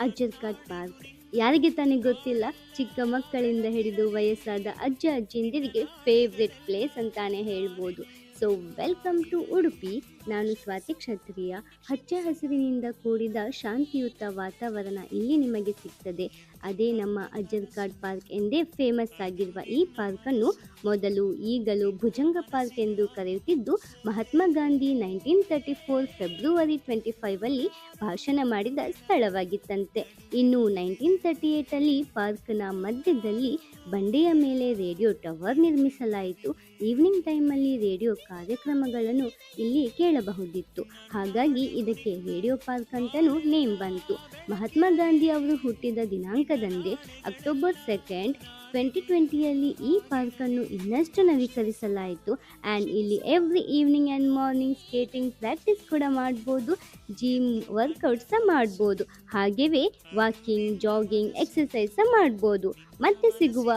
ಅಜ್ಜರ್ಕಾಡ್ park. ಯಾರಿಗೆ ತಾನೇ ಗೊತ್ತಿಲ್ಲ? ಚಿಕ್ಕ ಮಕ್ಕಳಿಂದ ಹಿಡಿದು ವಯಸ್ಸಾದ ಅಜ್ಜ ಅಜ್ಜಿಯಂದಿರಿಗೆ ಫೇವ್ರೆಟ್ ಪ್ಲೇಸ್ ಅಂತಾನೆ ಹೇಳ್ಬೋದು. So welcome to Udupi. ನಾನು ಸ್ವಾತಿ ಕ್ಷತ್ರಿಯ. ಹಚ್ಚ ಹಸಿರಿನಿಂದ ಕೂಡಿದ ಶಾಂತಿಯುತ ವಾತಾವರಣ ಇಲ್ಲಿ ನಿಮಗೆ ಸಿಗ್ತದೆ. ಅದೇ ನಮ್ಮ ಅಜ್ಜರ್ಕಾಡ್ ಪಾರ್ಕ್ ಎಂದೇ ಫೇಮಸ್ ಆಗಿರುವ ಈ ಪಾರ್ಕನ್ನು ಮೊದಲು ಈಗಲೂ ಭುಜಂಗ ಪಾರ್ಕ್ ಎಂದು ಕರೆಯುತ್ತಿದ್ದು, ಮಹಾತ್ಮ ಗಾಂಧಿ 1934 ಫೆಬ್ರವರಿ 25 ಭಾಷಣ ಮಾಡಿದ ಸ್ಥಳವಾಗಿತ್ತಂತೆ. ಇನ್ನು 1938 ಪಾರ್ಕ್ನ ಮಧ್ಯದಲ್ಲಿ ಬಂಡೆಯ ಮೇಲೆ ರೇಡಿಯೋ ಟವರ್ ನಿರ್ಮಿಸಲಾಯಿತು. ಈವ್ನಿಂಗ್ ಟೈಮಲ್ಲಿ ರೇಡಿಯೋ ಕಾರ್ಯಕ್ರಮಗಳನ್ನು ಇಲ್ಲಿ ಕೇಳಬಹುದಿತ್ತು. ಹಾಗಾಗಿ ಇದಕ್ಕೆ ರೇಡಿಯೋ ಪಾರ್ಕ್ ಅಂತಲೂ ನೇಮ್ ಬಂತು. ಮಹಾತ್ಮ ಗಾಂಧಿ ಅವರು ಹುಟ್ಟಿದ ದಿನಾಂಕದಂದೇ ಅಕ್ಟೋಬರ್ 2, 2020 ಈ ಪಾರ್ಕನ್ನು ಇನ್ನಷ್ಟು ನವೀಕರಿಸಲಾಯಿತು. ಆ್ಯಂಡ್ ಇಲ್ಲಿ every evening and morning skating practice ಕೂಡ ಮಾಡ್ಬೋದು, ಜಿಮ್ ವರ್ಕೌಟ್ ಸಹ ಮಾಡ್ಬೋದು, ಹಾಗೆಯೇ ವಾಕಿಂಗ್ ಜಾಗಿಂಗ್ ಎಕ್ಸಸೈಸ್ ಸಹ ಮಾಡ್ಬೋದು. ಮತ್ತೆ ಸಿಗುವ.